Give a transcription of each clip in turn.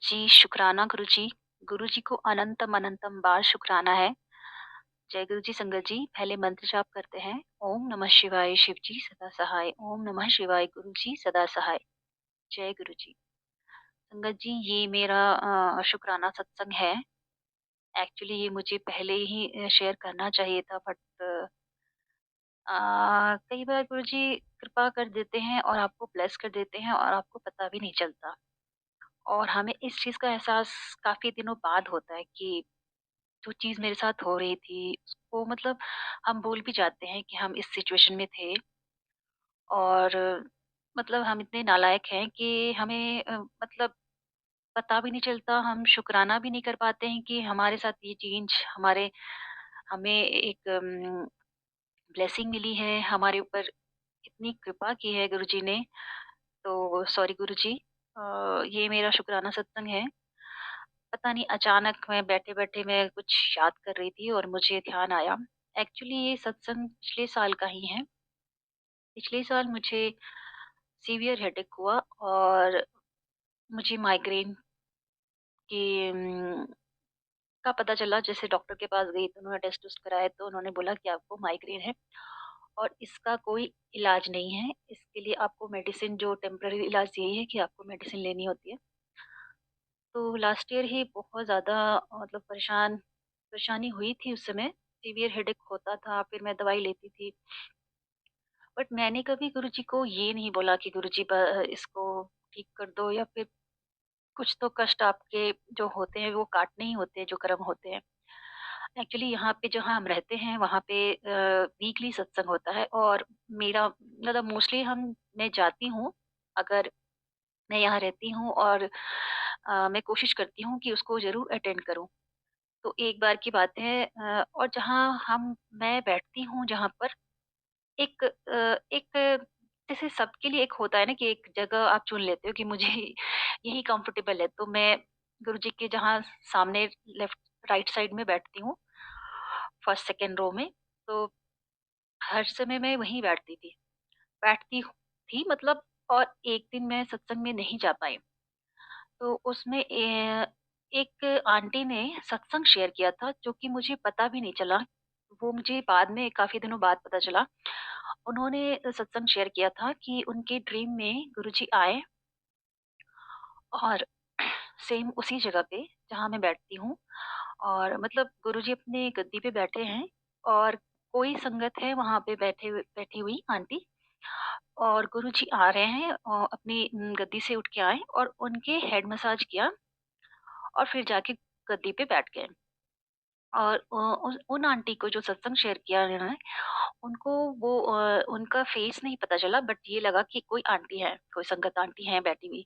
जी, शुकराना गुरुजी। गुरुजी को अनंतम अनंतम बार शुकराना है। जय गुरुजी संगत जी, पहले मंत्र जाप करते हैं। ओम नमः शिवाय शिव जी सदा सहाय, ओम नमः शिवाय गुरुजी सदा सहाय। जय गुरुजी। संगत जी, ये मेरा शुकराना सत्संग है। एक्चुअली ये मुझे पहले ही शेयर करना चाहिए था, बट कई बार गुरुजी कृपा कर देते हैं और आपको ब्लेस कर देते हैं और आपको पता भी नहीं चलता। और हमें इस चीज़ का एहसास काफ़ी दिनों बाद होता है कि जो चीज़ मेरे साथ हो रही थी, उसको मतलब हम भूल भी जाते हैं कि हम इस सिचुएशन में थे। और मतलब हम इतने नालायक हैं कि हमें मतलब पता भी नहीं चलता, हम शुकराना भी नहीं कर पाते हैं कि हमारे साथ ये चीज़ हमें एक ब्लेसिंग मिली है, हमारे ऊपर इतनी कृपा की है गुरुजी ने। तो सॉरी गुरुजी। ये मेरा शुकराना सत्संग है। पता नहीं अचानक मैं बैठे-बैठे मैं कुछ याद कर रही थी और मुझे ध्यान आया। एक्चुअली ये सत्संग पिछले साल का ही है। पिछले साल मुझे सीवियर हेडेक हुआ और मुझे माइग्रेन की का पता चला। जैसे डॉक्टर के पास गई तो उन्होंने टेस्ट-वेस्ट कराए तो उन्होंने बोला कि आपको माइग्रेन है और इसका कोई इलाज नहीं है। इसके लिए आपको मेडिसिन, जो टेम्परेरी इलाज यही है कि आपको मेडिसिन लेनी होती है। तो लास्ट ईयर ही बहुत ज़्यादा मतलब परेशानी हुई थी उस समय। सीवियर हेडेक होता था, फिर मैं दवाई लेती थी। बट मैंने कभी गुरुजी को ये नहीं बोला कि गुरुजी इसको ठीक कर दो, या फिर कुछ तो कष्ट आपके जो होते हैं वो काटने ही होते हैं, जो कर्म होते हैं। एक्चुअली यहाँ पे जहाँ हम रहते हैं वहाँ पे वीकली सत्संग होता है और मेरा मतलब मोस्टली हम मैं जाती हूँ। अगर मैं यहाँ रहती हूँ और मैं कोशिश करती हूँ कि उसको ज़रूर अटेंड करूँ। तो एक बार की बात है, और जहाँ मैं बैठती हूँ जहाँ पर एक जैसे सबके लिए एक होता है ना कि एक जगह आप चुन लेते हो कि मुझे यही कंफर्टेबल है, तो मैं गुरुजी के जहाँ सामने लेफ्ट राइट साइड में बैठती हूँ, फर्स्ट सेकंड रो में। तो हर समय मैं वहीं बैठती थी मतलब। और एक दिन मैं सत्संग में नहीं जा पाई, तो उसमें एक आंटी ने सत्संग शेयर किया था जो कि मुझे पता भी नहीं चला। वो मुझे बाद में काफ़ी दिनों बाद पता चला। उन्होंने सत्संग शेयर किया था कि उनके ड्रीम में गुरुजी आए और सेम उसी जगह पे जहाँ मैं बैठती हूँ। और मतलब गुरुजी अपने गद्दी पे बैठे हैं और कोई संगत है वहाँ पे बैठी हुई आंटी। और गुरुजी आ रहे हैं और अपनी गद्दी से उठ के आए और उनके हेड मसाज किया और फिर जाके गद्दी पे बैठ गए। और उन आंटी को जो सत्संग शेयर किया उन्होंने, उनको वो उनका फेस नहीं पता चला, बट ये लगा कि कोई आंटी है, कोई संगत आंटी है बैठी हुई।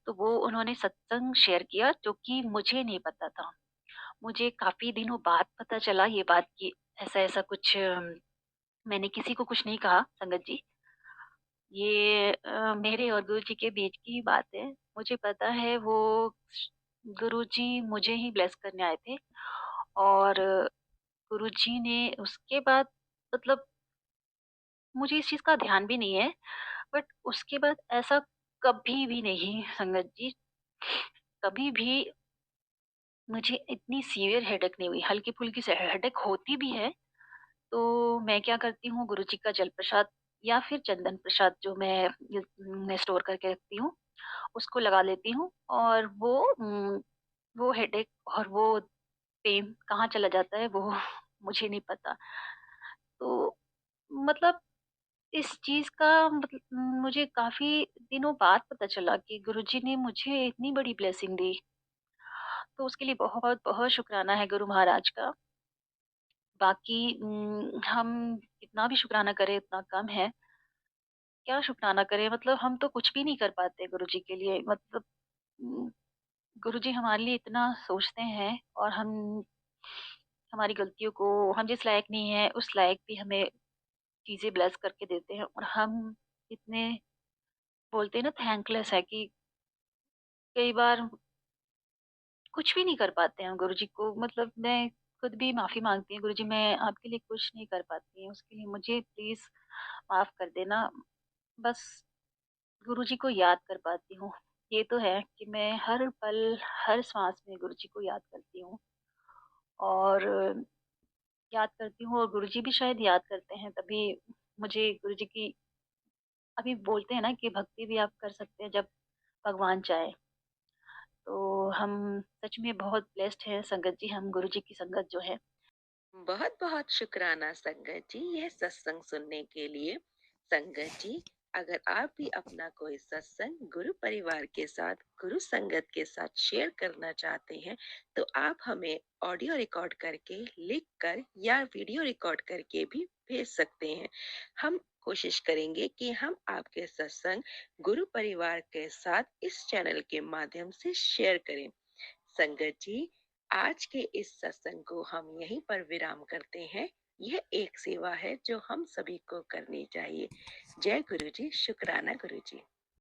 तो वो उन्होंने सत्संग शेयर किया जो कि मुझे नहीं पता था। मुझे काफ़ी दिनों बाद पता चला ये बात कि ऐसा-ऐसा कुछ मैंने किसी को कुछ नहीं कहा संगत जी। ये मेरे और गुरुजी के बीच की बात है। मुझे पता है वो गुरुजी मुझे ही ब्लेस करने आए थे। और गुरुजी ने उसके बाद मतलब मुझे इस चीज़ का ध्यान भी नहीं है, बट उसके बाद ऐसा कभी भी नहीं संगत जी, कभी भी मुझे इतनी सीवियर हेडेक नहीं हुई। हल्की-फुल्की से हेडेक होती भी है, तो मैं क्या करती हूँ, गुरुजी का जल प्रसाद या फिर चंदन प्रसाद जो मैं स्टोर करके रखती हूँ, उसको लगा लेती हूँ और वो हेडेक और वो पेन कहाँ चला जाता है वो मुझे नहीं पता। तो मतलब इस चीज़ का मुझे काफ़ी दिनों बाद पता चला कि गुरुजी ने मुझे इतनी बड़ी ब्लेसिंग दी। तो उसके लिए बहुत-बहुत शुकराना है गुरु महाराज का। बाकी हम कितना भी शुकराना करें उतना कम है। क्या शुकराना करें, मतलब हम तो कुछ भी नहीं कर पाते गुरुजी के लिए। मतलब उम, गुरुजी हमारे लिए इतना सोचते हैं और हमारी गलतियों को, हम जिस लायक नहीं है उस लायक भी हमें चीज़ें ब्लेस करके देते हैं और हम इतने बोलते हैं ना थैंकलेस है कि कई बार कुछ भी नहीं कर पाते हैं गुरुजी को। मतलब मैं खुद भी माफ़ी माँगती हूँ, गुरुजी मैं आपके लिए कुछ नहीं कर पाती, उसके लिए मुझे प्लीज़ माफ़ कर देना। बस गुरुजी को याद कर पाती हूँ। ये तो है कि मैं हर पल, हर साँस में गुरुजी को याद करती हूँ और याद करती हूँ और गुरुजी भी शायद याद करते हैं, तभी मुझे गुरुजी की अभी बोलते हैं ना कि भक्ति भी आप कर सकते हैं जब भगवान चाहे। तो हम सच में बहुत ब्लेस्ड हैं संगत जी, हम गुरुजी की संगत जो है। बहुत बहुत शुक्राना संगत जी यह सत्संग सुनने के लिए। संगत जी, अगर आप भी अपना कोई सत्संग गुरु परिवार के साथ, गुरु संगत के साथ शेयर करना चाहते हैं तो आप हमें ऑडियो रिकॉर्ड करके, लिख कर या वीडियो रिकॉर्ड करके भी भेज सकते हैं। हम कोशिश करेंगे कि हम आपके सत्संग गुरु परिवार के साथ इस चैनल के माध्यम से शेयर करें। संगत जी, आज के इस सत्संग को हम यहीं पर विराम करते हैं। यह एक सेवा है जो हम सभी को करनी चाहिए। जय गुरु जी, शुक्राना गुरु जी।